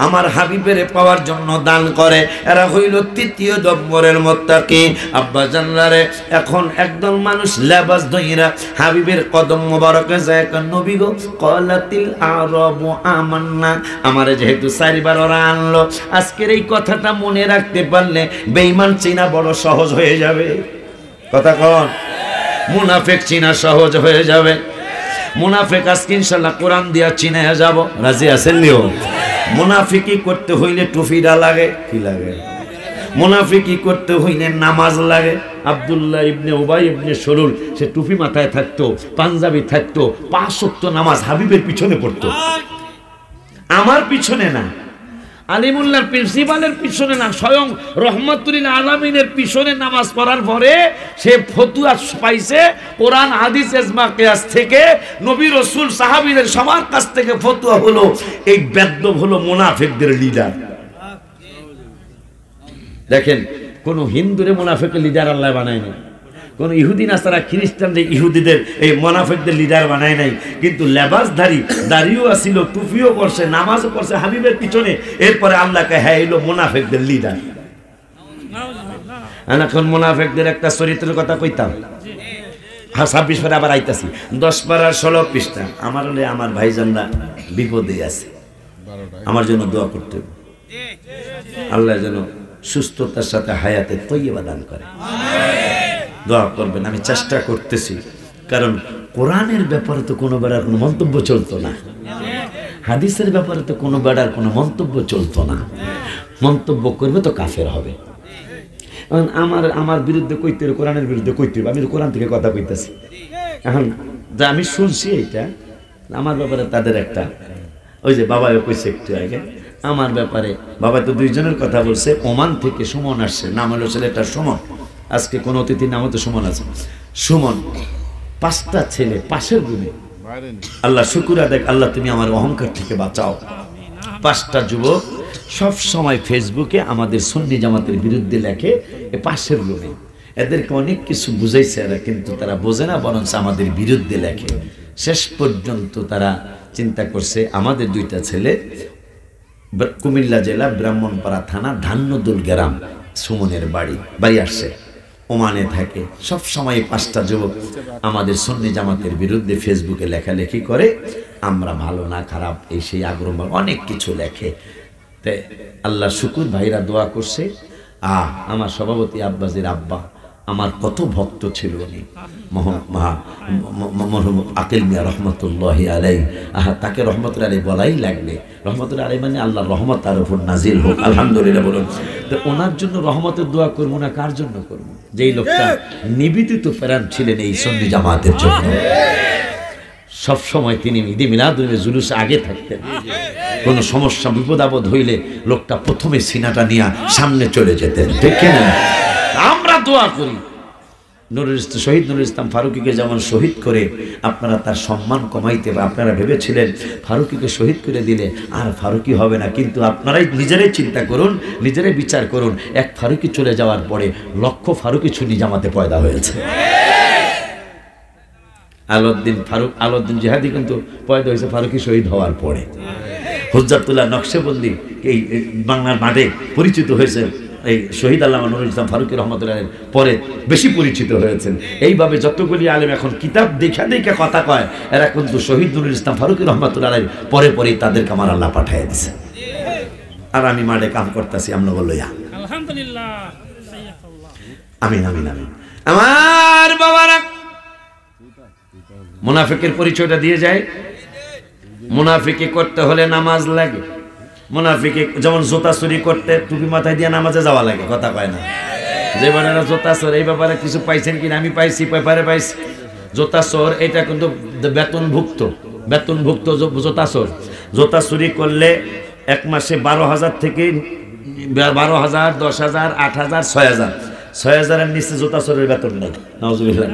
আমার হাবিবের পাওয়ার জন্য দান করে। এরা হইল 3 নম্বরের মুত্তাকি। আব্বা জানলারে এখন একদল মানুষ লেবাস ধইরা হাবিবের কদম মোবারকে যায়, নবী গো ক্বালাতিল আরাবু আমান্না, আমারে যেহেতু 4 বার ওরা আনলো, আজকের এই কথাটা মনে রাখতে পারলে বেঈমান চিনা বড় সহজ হয়ে যাবে। কথা কন, মুনাফিক চিনা সহজ হয়ে যাবে। মুনাফিক আজকে ইনশাআল্লাহ কোরআন দিয়া চিনা যাব। রাজি আছেন নিও? মুনাফিকি করতে হইলে টুপিটা লাগে, কি লাগে? মুনাফিকি করতে হইলে নামাজ লাগে। আব্দুল্লাহ ইবনে উবাই ইবনে সলুল, সে টুপি মাথায় থাকতো, পাঞ্জাবি থাকতো, 5 ওয়াক্ত নামাজ হাবিবের পিছনে পড়তো, আমার পিছনে না। আলিমুল্লাহর প্রিন্সিপালের পিছনে না, স্বয়ং রহমাতুল আলামিনের পিছনে নামাজ পড়ার পরে সে ফতুয়া পাইছে কোরআন হাদিস ইজমা কিয়াস থেকে, নবী রাসূল সাহাবীদের সবার কাছ থেকে ফতুয়া হলো এই বেদ্য হলো মুনাফিকদের লিডার। দেখেন, কোন হিন্দুরে মুনাফিকের লিডার আল্লাহ বানায় নাই, কোন ইহুদি নাসারা খ্রিস্টানদের ইহুদিদের এই মুনাফিকদের লিডার বানায় নাই, কিন্তু লেবাসধারী দাড়িও আছিল, টুপিও পরছে, নামাজও পড়ছে হাবিবের পিছনে, এরপরে আল্লাহকে হ্যাঁ এলো মুনাফিকদের লিডার। এখন মুনাফিকদের একটা চরিত্রের কথা কইতাম, 26 পারা আবার আইতাছি, 10 পারা 16 পৃষ্ঠা। আমার হলে আমার ভাইজানরা বিপদে আছে, আমার জন্য দোয়া করতে হবে, আল্লাহ যেন সুস্থতার সাথে হায়াতে তৈয়বা দান করে, দোয়া করবেন। আমি চেষ্টা করতেছি, কারণ কোরআনের ব্যাপারে তো কোনো বেড়ার কোনো মন্তব্য চলতো না, হাদিসের ব্যাপারে তো কোনো বেড়ার কোনো মন্তব্য চলতো না। মন্তব্য করবে তো কাফের হবে। আমার বিরুদ্ধে কইতে হবে, কোরআনের বিরুদ্ধে কইতে হবে, আমি তো কোরআন থেকে কথা কইতেছি। এখন যা আমি শুনছি এইটা আমার ব্যাপারে তাদের একটা, ওই যে বাবাও কইছে একটু আগে আমার ব্যাপারে, বাবা তো 2 জনের কথা বলছে। ওমান থেকে সুমন আসছে, নাম হলো ছেলেটা সুমন, আজকে কোন অতিথির নামও তো সুমন আছে। সুমন 5টা ছেলে পাশের রুমে, আল্লাহ শুকুর আদায়, আল্লাহ তুমি আমার অহংকার থেকে বাঁচাও। 5টা যুবক সব সময় ফেসবুকে আমাদের সুন্নি জামাতের বিরুদ্ধে লেখে, এ পাশের রুমে। এদেরকে অনেক কিছু বুঝাইছে এরা, কিন্তু তারা বোঝে না, বরঞ্চ আমাদের বিরুদ্ধে লেখে। শেষ পর্যন্ত তারা চিন্তা করছে, আমাদের 2টা ছেলে কুমিল্লা জেলা ব্রাহ্মণপাড়া থানা ধান্যদুল গ্রাম সুমনের বাড়ি আসছে, ওমানে থাকে। সব সময় 5টা যুবক আমাদের সুন্নি জামাতের বিরুদ্ধে ফেসবুকে লেখালেখি করে, আমরা ভালো না খারাপ এই সেই আগ্রহ অনেক কিছু লেখে। তাই আল্লাহ শুকুর, ভাইরা দোয়া করছে। আমার সভাপতি আব্বাসের আব্বা আমার কত ভক্ত ছিল উনি, মরহুম আকিল মিয়া রহমতুল্লাহি আলাইহি। তাকে রহমতুল্লাহ আলাইহি বলাই লাগবে, রহমতুল্লাহ আলাইহি মানে আল্লাহর রহমত তার উপর নাজিল হোক, আলহামদুলিল্লাহ বলুন। তো ওনার জন্য রহমতের দোয়া করবো না, কার জন্য করবো? যেই লোকটা নিবেদিত প্রাণ ছিলেন এই সুন্নি জামাতের জন্য। সব সময় তিনি ঈদে মিলাদুন্নবী জুলুসে আগে থাকতেন, কোনো সমস্যা বিপদ আপদ হইলে লোকটা প্রথমে সিনাটা নিয়ে সামনে চলে যেতেন, ঠিক না? আমরা দোয়া করি শহীদ নুরুল ইসলাম ফারুকীকে যেমন শহীদ করে আপনারা তার সম্মান কমাইতে, আপনারা ভেবেছিলেন ফারুকীকে শহীদ করে দিলে আর ফারুকী হবে না, কিন্তু আপনারাই নিজেরাই চিন্তা করুন, নিজেরাই বিচার করুন। এক ফারুকী চলে যাওয়ার পরে লক্ষ ফারুকী সুন্নি জামাতে পয়দা হয়েছে। আলাউদ্দিন জিহাদি কিন্তু পয়দা হয়েছে ফারুকী শহীদ হওয়ার পরে। হুজ্জাতুল্লাহ নকশবন্দি এই বাংলার মাঠে পরিচিত হয়েছে এই শহীদ আল্লামা নুরুল ইসলাম ফারুকী রহমতুল্লাহের পরে বেশি পরিচিত হয়েছেন। এইভাবে যতগুলি আলেম এখন কিতাব দেখা কথা কয়, এরা কিন্তু শহীদ নুরুল ইসলাম ফারুকী রহমতুল্লাহের পরেই তাদেরকে আমার আল্লাহ পাঠিয়ে দিছে। আর আমি মাঠে কাম করতেছি, আমরা বললো আলহামদুলিল্লাহ, আমিন আমিন আমিন। আমার বাবারা মুনাফিকের পরিচয়টা দিয়ে যায়। মুনাফিকি করতে হলে নামাজ লাগে, মুনাফিকে যেমন জুতা চুরি করতে টুপি মাথায় দিয়ে নামাজে যাওয়া লাগে, কথা কয় না? যে বানারা জুতা চোর, এই ব্যাপারে কিছু পাইছেন কিনা? আমি পাইছি, পেপারে পাইছি। জুতা চোর এটা কিন্তু বেতনভুক্ত জুতা চোর। জুতা চুরি করলে 1 মাসে 12,000 থেকে 12,000, 10,000, 8,000, 6,000। 6,000-এর নিচে জুতা চোরের বেতন নেই। নাউজুবিল্লাহ।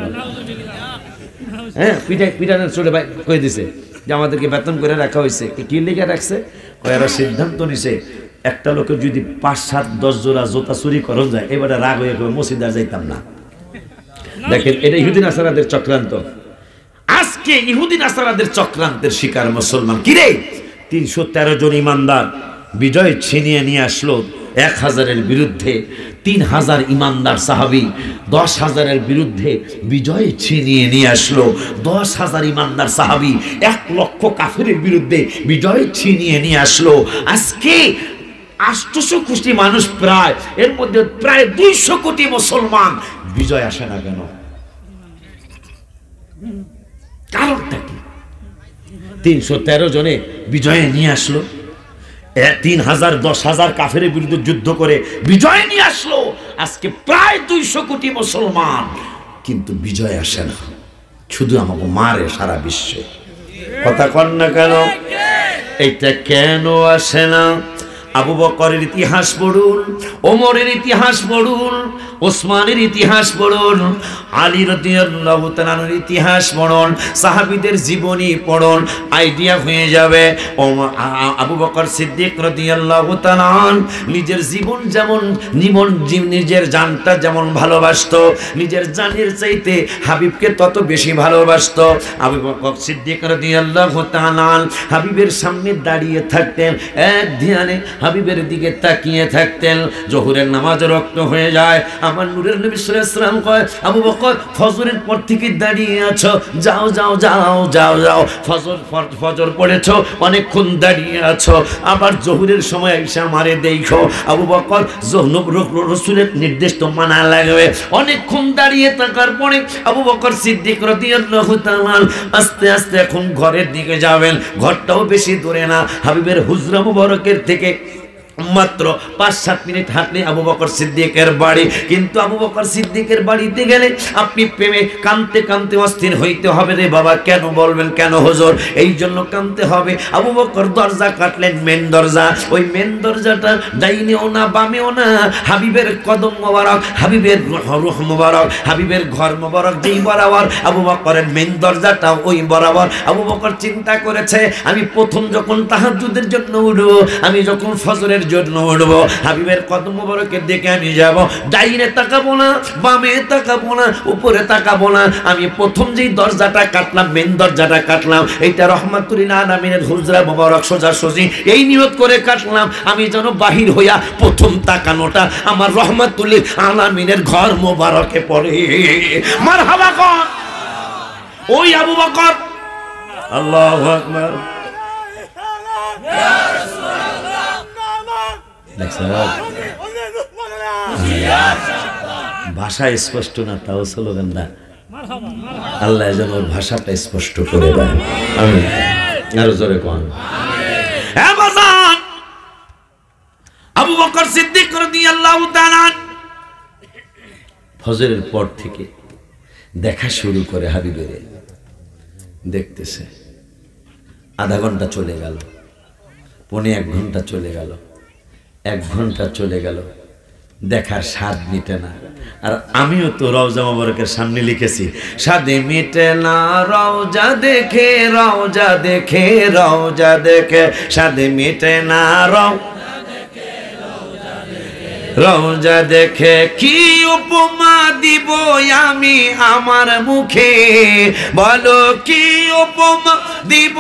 হ্যাঁ, পিটানের চলে কয়ে দিছে যে আমাদেরকে বেতন করে রাখা হয়েছে। কি লিখে রাখছে? এরা সিদ্ধান্ত নিছে একটা লোকের যদি 5, 7, 10 জোড়া জুতা চুরি করন যায়, এবারে রাগ হয়ে মসজিদে যাইতাম না। দেখেন, এটা ইহুদি নাসারাদের চক্রান্ত। আজকে ইহুদি নাসারাদের চক্রান্তের শিকার মুসলমান। কিরে, 313 জন ইমানদার বিজয় ছিনিয়ে নিয়ে আসলো 1000-এর বিরুদ্ধে। 3000 ইমানদার সাহাবী 10,000-এর বিরুদ্ধে বিজয় ছিনিয়ে নিয়ে আসলো। 10,000 ইমানদার সাহাবী 1 লক্ষ কাফেরের বিরুদ্ধে বিজয় ছিনিয়ে নিয়ে আসলো। আজকে 800 কোটি মানুষ, প্রায় এর মধ্যে প্রায় 200 কোটি মুসলমান, বিজয় আসে না কেন? কারণটা কি? 313 জনে বিজয়ে নিয়ে আসলো, 3000, 10,000 কাফেরের বিরুদ্ধে যুদ্ধ করে বিজয় নিয়ে আসলো। আজকে প্রায় 200 কোটি মুসলমান, কিন্তু বিজয় আসে না, শুধু আমাকে মারে সারা বিশ্বে। কথা কন না কেন? এইটা কেন আসে না? আবু বকরের ইতিহাস পড়ুন, ওমরের ইতিহাস পড়ুন, ওসমানের ইতিহাস পড়ুন, আলী রাদিয়াল্লাহু তাআলার ইতিহাস পড়ুন, সাহাবীদের জীবনী পড়ুন, আইডিয়া হয়ে যাবে। আবু বকর সিদ্দিক রাদিয়াল্লাহু তাআলা নিজের জীবন যেমন নিজের জানটা যেমন ভালোবাসতো, নিজের জানের চাইতে হাবিবকে তত বেশি ভালোবাসতো। আবু বকর সিদ্দিক রাদিয়াল্লাহু তাআলা হাবিবের সামনে দাঁড়িয়ে থাকতেন, এক ধ্যানে হাবিবের দিকে তাকিয়ে থাকতেন। জোহরের নামাজ রক্ত হয়ে যায়, আমার নূরের নবী সাল্লাল্লাহু আলাইহি ওয়াসাল্লাম কয়, আবু বকর ফজরের পর থেকে দাঁড়িয়ে আছো, যাও যাও যাও যাও যাও, ফজর পড়েছো, অনেকক্ষণ দাঁড়িয়ে আছো, আবার জোহরের সময় এসে আমারে দেখো। আবু বকর রাসূলের নির্দেশ তো মানা লাগবে। অনেকক্ষণ দাঁড়িয়ে থাকার পরে আবু বকর সিদ্দিক রাদিয়াল্লাহু তাআলা আস্তে আস্তে এখন ঘরের দিকে যাবেন। ঘরটাও বেশি দূরে না, হাবিবের হুজরা মুবারকের থেকে মাত্র 5-7 মিনিট হাঁটলে আবু বকর সিদ্দিকের বাড়ি। কিন্তু আবু বকর সিদ্দিকের বাড়িতে গেলে আপনি প্রেমে কাঁদতে কাঁদতে অস্থির হইতে হবে। রে বাবা, কেন বলবেন, কেন হুজুর? এই জন্য কাঁদতে হবে। আবু বকর দরজা কাটলেন, মেন দরজা। ওই মেন দরজাটা ডাইনেও না বামেও না, হাবিবের কদম মোবারক, হাবিবের রূহ মোবারক, হাবিবের ঘর মোবারক যেই বরাবর, আবু বকরের মেন দরজাটা ওই বরাবর। আবু বকর চিন্তা করেছে, আমি প্রথম যখন তাহাজ্জুদের জন্য উঠবো, আমি যখন ফজরের জন্য উঠবো, হাবিবের কদম মোবারকের দিকে আমি যাব। ডাইনে তাকাবো না, বামে তাকাবো না, উপরে তাকাবো না। আমি প্রথম যেই দরজাটা কাটলাম, মেন দরজাটা কাটলাম, এইটা রহমাতুল আলামিনের হুজরা মোবারক সোজাসুজি এই নিয়ত করে কাটলাম, আমি যেন বাহির হইয়া প্রথম তাকানোটা আমার রহমাতুল আলামিনের ঘর মোবারকে পড়ে। মারহাবা কর ওই আবু বকর। আল্লাহু আকবার। ভাষা স্পষ্ট না, তাও স্লোগান না। আল্লাহ যেন ওর ভাষাটা স্পষ্ট করে দেয়। আমিন। আরো জোরে কোন। আবু বকর সিদ্দিক রাদিয়াল্লাহু তাআলা ফজরের পর থেকে দেখা শুরু করে, হাবিবের দেখতেছে। আধা ঘন্টা চলে গেল, 1.25 ঘন্টা চলে গেল, 1 ঘন্টা চলে গেল, দেখার স্বাদ মিটে না। আর আমিও তো রওজা মোবারকের সামনে লিখেছি, স্বাদে মিটে না রওজা দেখে, রওজা দেখে, রওজা দেখে, স্বাদে মিটে না রওজা দেখে। কি উপমা দিব আমি আমার মুখে, বলো কি উপমা দিব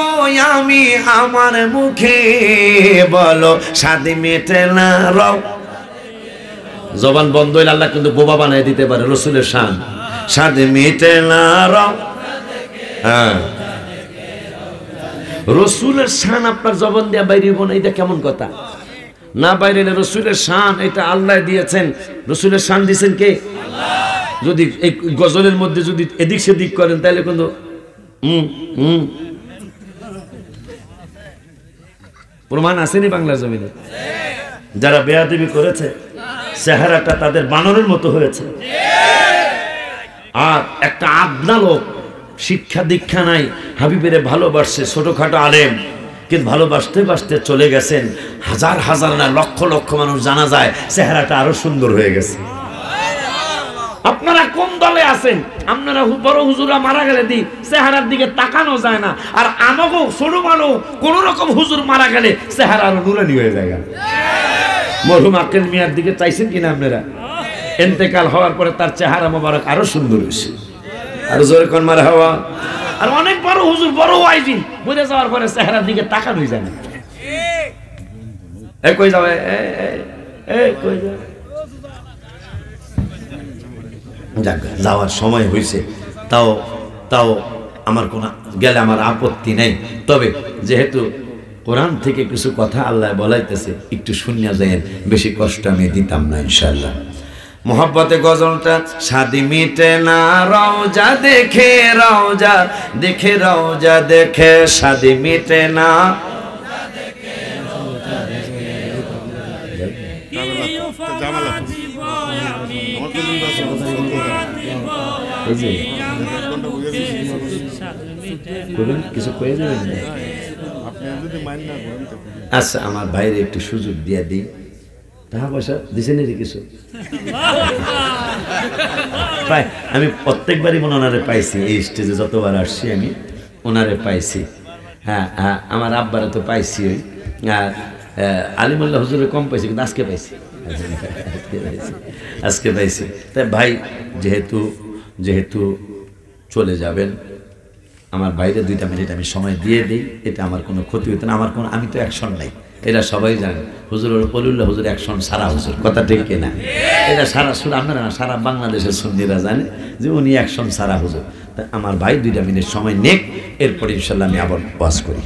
আমি আমার মুখে, বলো স্বাদে মিটে না জবান বন্ধ হইলে আল্লাহ কিন্তু বোবা বানায় দিতে পারে। রসুলের শান, স্বাদে মিটে না হ্যাঁ, রসুলের শান আপনার জবান দিয়ে বাইরে না, এটা কেমন কথা? না বাইরে রসুলের শান, এটা আল্লাহ দিয়েছেন। রসুলের শান দিয়েছেন কে? যদি এই গজলের মধ্যে যদি এদিক সেদিক করেন তাহলে কিন্তু প্রমাণ আসেনি বাংলা জমিনে। যারা বেয়াদবি করেছে, চেহারাটা তাদের বানরের মতো হয়েছে। আর একটা আদনা লোক, শিক্ষা দীক্ষা নাই, হাবিবের ভালোবাসছে, ছোটখাটো আলেম, কিন্তু ভালোবাসতে বাসতে চলে গেছেন। হাজার হাজার না লক্ষ লক্ষ মানুষ জানা যায়, চেহারাটা আরো সুন্দর হয়ে গেছে। আপনারা কোন দলে আছেন? আপনারা বড় হুজুরা মারা গেলে দি চেহারার দিকে তাকানো যায় না, আর আমাকে ছোট মানুষ কোন রকম হুজুর মারা গেলে চেহারা আরো নুরানি হয়ে যায়। মরহুম আক্কেল মিয়ার দিকে চাইছেন কিনা আপনারা? ইন্তেকাল হওয়ার পরে তার চেহারা মোবারক আরো সুন্দর হয়েছে। আর জোরে কোন মারহাবা। আর অনেক বড় হুজুর, বড় ওয়াইজি বুঝে যাওয়ার পরে চেহারার দিকে তাকানো যায় না। এই কই যাবে, এই কই যাবে, যাওয়ার সময় হয়েছে। তাও আমার কোন গেলে আমার আপত্তি নেই। তবে যেহেতু কোরআন থেকে কিছু কথা আল্লাহ বলাইতেছে, একটু শুনিয়া যায়েন, বেশি কষ্ট আমি দিতাম না ইনশাআল্লাহ। মোহব্বতে গজলটা, শাদি মিটে না রওজা দেখে, রওজা দেখে, রওজা দেখে, শাদি মিটে না কিছু কয়ে যাবেন। আচ্ছা আমার ভাইয়ের একটু সুযোগ দিয়ে দিই, টাকা পয়সা দিছেন এর কিছু পাই? আমি প্রত্যেকবারই মনে ওনারে পাইছি, এই স্টেজে যতবার আসছি আমি ওনারে পাইছি। হ্যাঁ হ্যাঁ, আমার আব্বারে তো পাইছি, ওই আলিমুল্লাহ হুজুরে কম পাইছি, কিন্তু আজকে পাইছি, আজকে পাইছি। তাই ভাই যেহেতু চলে যাবেন, আমার বাইরে 2টা মিনিট আমি সময় দিয়ে দিই, এটা আমার কোনো ক্ষতি হতো না। আমি তো অ্যাকশন নাই, এরা সবাই জানে। হুজুর অলিউল্লাহ হুজুর অ্যাকশন সারা হুজুর, কথা ঠিক কিনা? এটা সারা শুধু আপনারা না, সারা বাংলাদেশের সুন্নিরা জানে যে উনি অ্যাকশন সারা হুজুর। তা আমার ভাই 2টা মিনিট সময় নেক, এরপর ইনশাল্লাহ আমি আবার ওয়াজ করি।